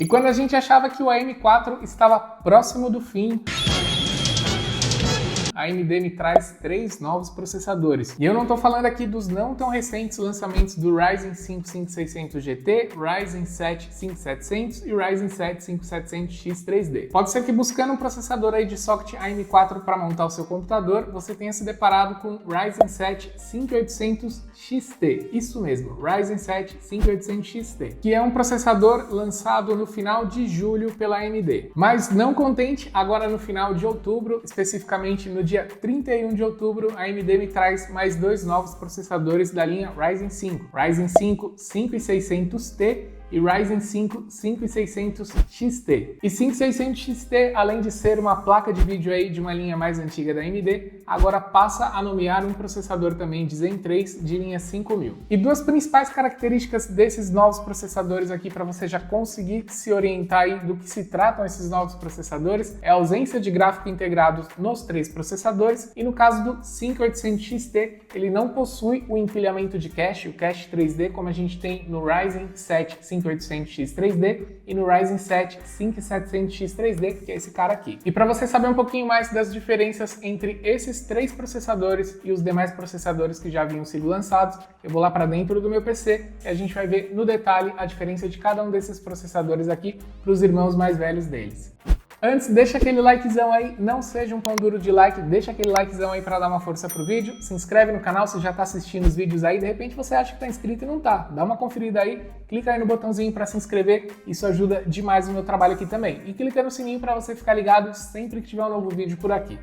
E quando a gente achava que o AM4 estava próximo do fim, a AMD me traz 3 novos processadores. E eu não estou falando aqui dos não tão recentes lançamentos do Ryzen 5 5600 GT, Ryzen 7 5700 e Ryzen 7 5700X 3D. Pode ser que buscando um processador aí de socket AM4 para montar o seu computador, você tenha se deparado com Ryzen 7 5800 XT. Isso mesmo, Ryzen 7 5800 XT, que é um processador lançado no final de julho pela AMD. Mas não contente, agora no final de outubro, especificamente no dia 31 de outubro, a AMD me traz mais 2 novos processadores da linha Ryzen 5. Ryzen 5 5600T e Ryzen 5 5600 XT. E 5600 XT, além de ser uma placa de vídeo aí de uma linha mais antiga da AMD, agora passa a nomear um processador também de Zen 3 de linha 5000. E duas principais características desses novos processadores aqui para você já conseguir se orientar aí do que se tratam esses novos processadores é a ausência de gráfico integrado nos 3 processadores e no caso do 5800 XT, ele não possui o empilhamento de cache, o cache 3D, como a gente tem no Ryzen 7 5800X 3D e no Ryzen 7 5700X 3D, que é esse cara aqui. E para você saber um pouquinho mais das diferenças entre esses 3 processadores e os demais processadores que já haviam sido lançados, eu vou lá para dentro do meu PC e a gente vai ver no detalhe a diferença de cada um desses processadores aqui para os irmãos mais velhos deles. Antes, deixa aquele likezão aí, não seja um pão duro de like, deixa aquele likezão aí para dar uma força pro vídeo, se inscreve no canal se já tá assistindo os vídeos aí, de repente você acha que tá inscrito e não tá, dá uma conferida aí, clica aí no botãozinho para se inscrever, isso ajuda demais o meu trabalho aqui também. E clica no sininho para você ficar ligado sempre que tiver um novo vídeo por aqui.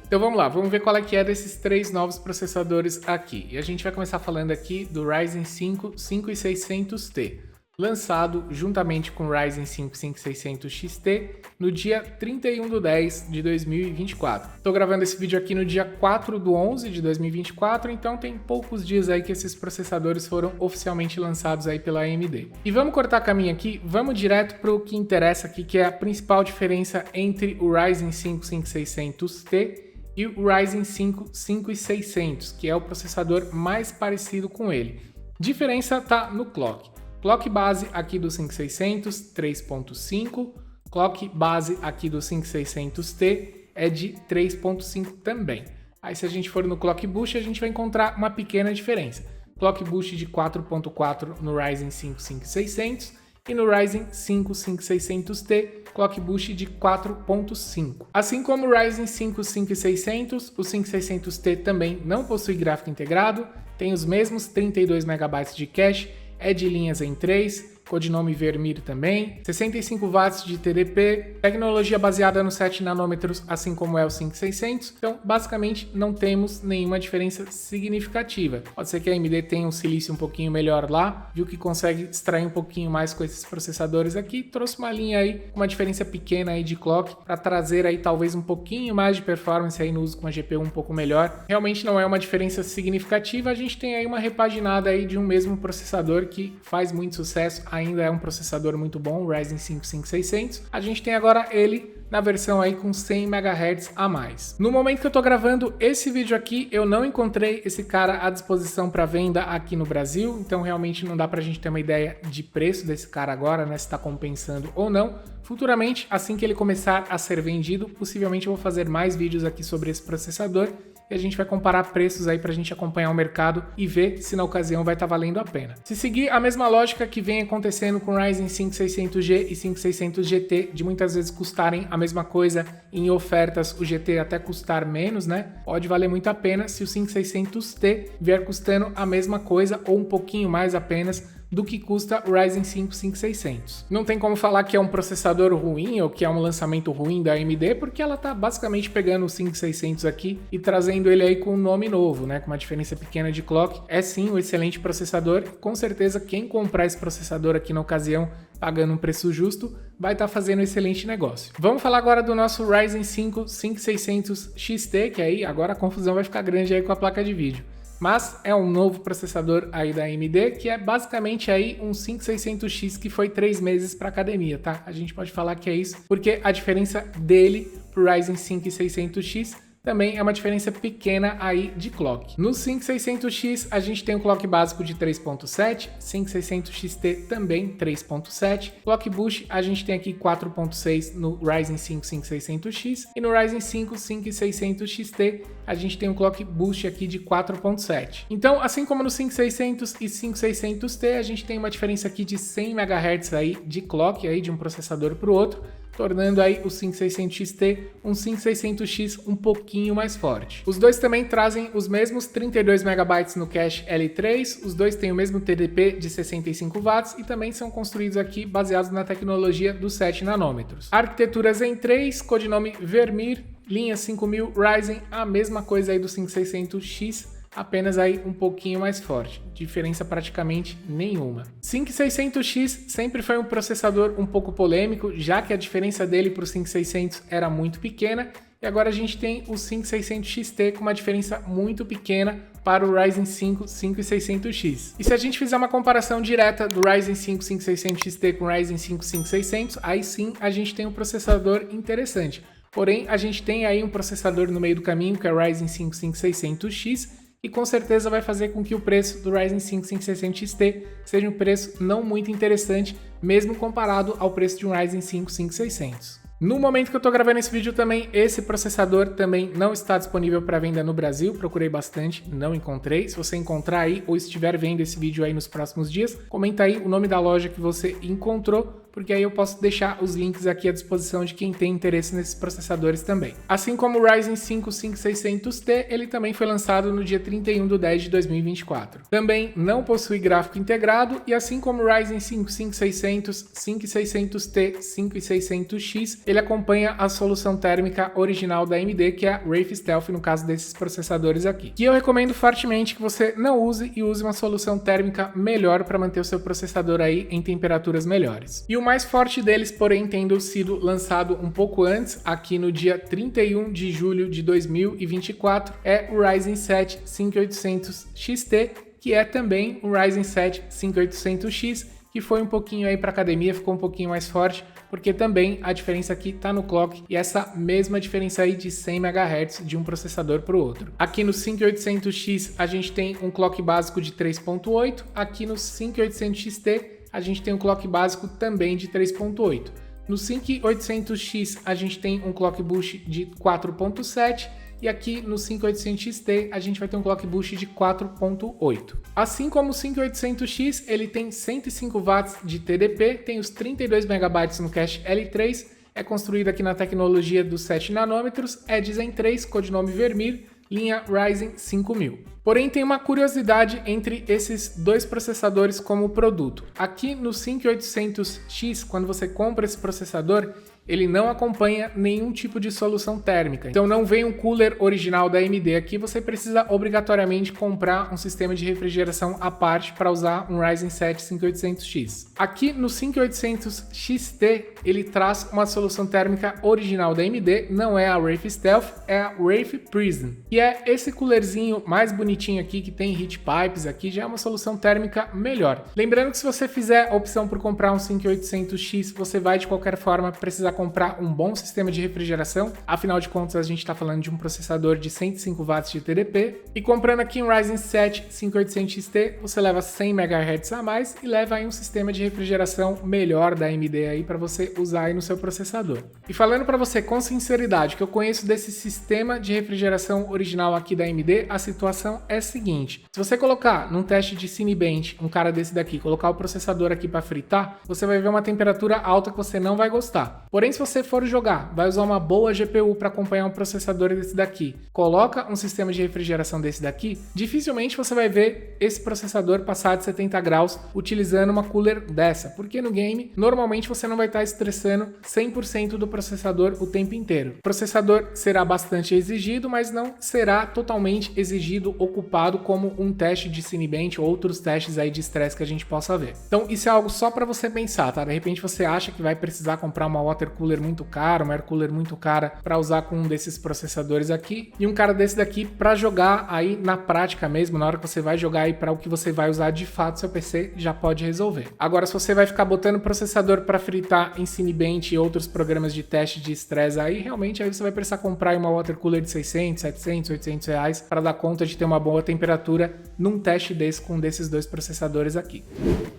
Então vamos lá, vamos ver qual é que é desses 3 novos processadores aqui. E a gente vai começar falando aqui do Ryzen 5 5600T. Lançado juntamente com o Ryzen 5 5600 XT no dia 31 de 10 de 2024. Estou gravando esse vídeo aqui no dia 4 de 11 de 2024, então tem poucos dias aí que esses processadores foram oficialmente lançados aí pela AMD. E vamos cortar caminho aqui, vamos direto para o que interessa aqui, que é a principal diferença entre o Ryzen 5 5600T e o Ryzen 5 5600, que é o processador mais parecido com ele. Diferença está no clock. Clock base aqui do 5600, 3.5. Clock base aqui do 5600T é de 3.5 também. Aí se a gente for no Clock Boost, a gente vai encontrar uma pequena diferença. Clock Boost de 4.4 no Ryzen 5 5600 e no Ryzen 5 5600T, Clock Boost de 4.5. Assim como o Ryzen 5 5600, o 5600T também não possui gráfico integrado, tem os mesmos 32 MB de cache, é de linha Zen 3, codinome Vermeer também, 65 watts de TDP, tecnologia baseada no 7 nanômetros, assim como é o 5600, então basicamente não temos nenhuma diferença significativa. Pode ser que a AMD tenha um silício um pouquinho melhor lá, viu que consegue extrair um pouquinho mais com esses processadores aqui, trouxe uma linha aí com uma diferença pequena aí de clock para trazer aí talvez um pouquinho mais de performance aí no uso com a GPU um pouco melhor. Realmente não é uma diferença significativa, a gente tem aí uma repaginada aí de um mesmo processador que faz muito sucesso, ainda é um processador muito bom, o Ryzen 5 5600. A gente tem agora ele na versão aí com 100 MHz a mais. No momento que eu tô gravando esse vídeo aqui, eu não encontrei esse cara à disposição para venda aqui no Brasil, então realmente não dá pra gente ter uma ideia de preço desse cara agora, né, se tá compensando ou não. Futuramente, assim que ele começar a ser vendido, possivelmente eu vou fazer mais vídeos aqui sobre esse processador e a gente vai comparar preços aí pra gente acompanhar o mercado e ver se na ocasião vai estar valendo a pena. Se seguir a mesma lógica que vem acontecendo com o Ryzen 5 5600G e 5600 GT, de muitas vezes custarem a mesma coisa em ofertas, o GT até custar menos, né? Pode valer muito a pena se o 5600T vier custando a mesma coisa ou um pouquinho mais apenas do que custa o Ryzen 5 5600. Não tem como falar que é um processador ruim ou que é um lançamento ruim da AMD, porque ela tá basicamente pegando o 5600 aqui e trazendo ele aí com um nome novo, né, com uma diferença pequena de clock. É sim um excelente processador, com certeza quem comprar esse processador aqui na ocasião, pagando um preço justo, vai estar fazendo um excelente negócio. Vamos falar agora do nosso Ryzen 5 5600 XT, que aí agora a confusão vai ficar grande aí com a placa de vídeo. Mas é um novo processador aí da AMD, que é basicamente aí um 5600X que foi 3 meses para academia, tá? A gente pode falar que é isso, porque a diferença dele pro Ryzen 5 5600X também é uma diferença pequena aí de clock. No 5600X a gente tem um clock básico de 3.7, 5600XT também 3.7, clock boost a gente tem aqui 4.6 no Ryzen 5 5600X e no Ryzen 5 5600XT a gente tem um clock boost aqui de 4.7. Então, assim como no 5600 e 5600T, a gente tem uma diferença aqui de 100 MHz aí de clock aí de um processador para o outro, tornando aí o 5600XT um 5600X um pouquinho mais forte. Os dois também trazem os mesmos 32 MB no cache L3, os dois têm o mesmo TDP de 65 watts e também são construídos aqui baseados na tecnologia dos 7 nanômetros. Arquitetura Zen 3, codinome Vermeer, linha 5000 Ryzen, a mesma coisa aí do 5600X, apenas aí um pouquinho mais forte, diferença praticamente nenhuma. 5600X sempre foi um processador um pouco polêmico, já que a diferença dele para o 5600 era muito pequena, e agora a gente tem o 5600XT com uma diferença muito pequena para o Ryzen 5 5600X. E se a gente fizer uma comparação direta do Ryzen 5 5600XT com o Ryzen 5 5600, aí sim a gente tem um processador interessante. Porém, a gente tem aí um processador no meio do caminho, que é o Ryzen 5 5600X, e com certeza vai fazer com que o preço do Ryzen 5 5600XT seja um preço não muito interessante, mesmo comparado ao preço de um Ryzen 5 5600. No momento que eu estou gravando esse vídeo também, esse processador também não está disponível para venda no Brasil, procurei bastante, não encontrei. Se você encontrar aí ou estiver vendo esse vídeo aí nos próximos dias, comenta aí o nome da loja que você encontrou, porque aí eu posso deixar os links aqui à disposição de quem tem interesse nesses processadores também. Assim como o Ryzen 5 5600T, ele também foi lançado no dia 31/10 de 2024. Também não possui gráfico integrado e assim como o Ryzen 5 5600, 5600T, 5600X, ele acompanha a solução térmica original da AMD, que é a Wraith Stealth no caso desses processadores aqui. Que eu recomendo fortemente que você não use e use uma solução térmica melhor para manter o seu processador aí em temperaturas melhores. E o mais forte deles, porém, tendo sido lançado um pouco antes, aqui no dia 31 de julho de 2024, é o Ryzen 7 5800 XT, que é também o Ryzen 7 5800X, que foi um pouquinho aí para academia, ficou um pouquinho mais forte, porque também a diferença aqui está no clock e essa mesma diferença aí de 100 MHz de um processador para o outro. Aqui no 5800X a gente tem um clock básico de 3.8, aqui no 5800XT a gente tem um clock básico também de 3.8. No 5800X a gente tem um clock boost de 4.7 e aqui no 5800XT a gente vai ter um clock boost de 4.8. Assim como o 5800X, ele tem 105 watts de TDP, tem os 32 MB no cache L3, é construído aqui na tecnologia dos 7 nanômetros, é de Zen 3, codinome Vermeer, linha Ryzen 5000. Porém, tem uma curiosidade entre esses dois processadores como produto. Aqui no 5800X, quando você compra esse processador, ele não acompanha nenhum tipo de solução térmica. Então não vem um cooler original da AMD aqui, você precisa obrigatoriamente comprar um sistema de refrigeração à parte para usar um Ryzen 7 5800X. Aqui no 5800XT, ele traz uma solução térmica original da AMD, não é a Wraith Stealth, é a Wraith Prism. E é esse coolerzinho mais bonitinho aqui, que tem heat pipes aqui, já é uma solução térmica melhor. Lembrando que se você fizer a opção por comprar um 5800X, você vai de qualquer forma precisar comprar um bom sistema de refrigeração, afinal de contas a gente está falando de um processador de 105 watts de TDP, e comprando aqui um Ryzen 7 5800XT, você leva 100 MHz a mais e leva aí um sistema de refrigeração melhor da AMD aí para você usar aí no seu processador. E falando para você com sinceridade que eu conheço desse sistema de refrigeração original aqui da AMD, a situação é a seguinte: se você colocar num teste de Cinebench um cara desse daqui, colocar o processador aqui para fritar, você vai ver uma temperatura alta que você não vai gostar. Porém, se você for jogar, vai usar uma boa GPU para acompanhar um processador desse daqui, coloca um sistema de refrigeração desse daqui, dificilmente você vai ver esse processador passar de 70 graus utilizando uma cooler dessa, porque no game, normalmente você não vai estar estressando 100% do processador o tempo inteiro. O processador será bastante exigido, mas não será totalmente exigido ou ocupado como um teste de Cinebench ou outros testes aí de estresse que a gente possa ver. Então isso é algo só para você pensar, tá? De repente você acha que vai precisar comprar uma water cooler muito cara, uma air cooler muito cara para usar com um desses processadores aqui e um cara desse daqui para jogar aí na prática mesmo, na hora que você vai jogar aí para o que você vai usar de fato, seu PC já pode resolver. Agora, se você vai ficar botando processador para fritar em Cinebench e outros programas de teste de estresse aí, realmente aí você vai precisar comprar uma water cooler de 600, 700, 800 reais para dar conta de ter uma boa temperatura num teste desse com desses dois processadores aqui.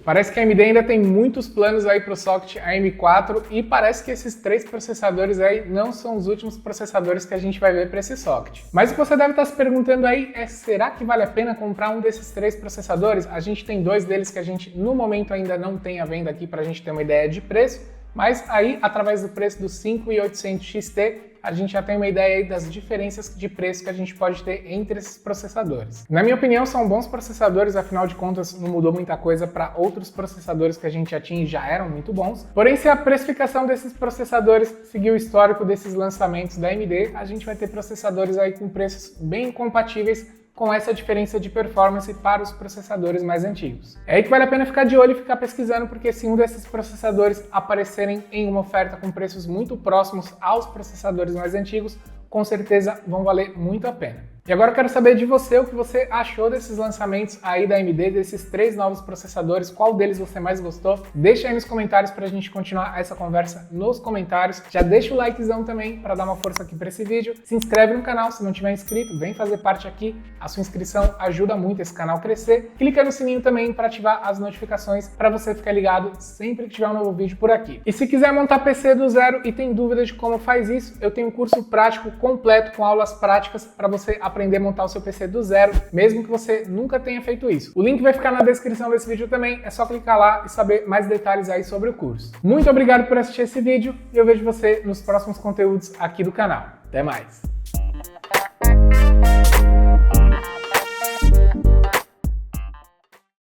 Parece que a AMD ainda tem muitos planos aí para o socket AM4 e parece que esses três processadores aí não são os últimos processadores que a gente vai ver para esse socket. Mas o que você deve estar se perguntando aí é, será que vale a pena comprar um desses três processadores? A gente tem dois deles que a gente no momento ainda não tem à venda aqui para a gente ter uma ideia de preço, mas aí através do preço do 5800 XT a gente já tem uma ideia aí das diferenças de preço que a gente pode ter entre esses processadores. Na minha opinião, são bons processadores, afinal de contas não mudou muita coisa para outros processadores que a gente já tinha e já eram muito bons. Porém, se a precificação desses processadores seguir o histórico desses lançamentos da AMD, a gente vai ter processadores aí com preços bem compatíveis com essa diferença de performance para os processadores mais antigos. É aí que vale a pena ficar de olho e ficar pesquisando, porque se um desses processadores aparecerem em uma oferta com preços muito próximos aos processadores mais antigos, com certeza vão valer muito a pena. E agora eu quero saber de você o que você achou desses lançamentos aí da AMD, desses três novos processadores, qual deles você mais gostou? Deixa aí nos comentários para a gente continuar essa conversa nos comentários. Já deixa o likezão também para dar uma força aqui para esse vídeo. Se inscreve no canal se não tiver inscrito, vem fazer parte aqui. A sua inscrição ajuda muito esse canal a crescer. Clica no sininho também para ativar as notificações para você ficar ligado sempre que tiver um novo vídeo por aqui. E se quiser montar PC do zero e tem dúvida de como faz isso, eu tenho um curso prático completo com aulas práticas para você aprender a montar o seu PC do zero, mesmo que você nunca tenha feito isso. O link vai ficar na descrição desse vídeo também, é só clicar lá e saber mais detalhes aí sobre o curso. Muito obrigado por assistir esse vídeo e eu vejo você nos próximos conteúdos aqui do canal. Até mais!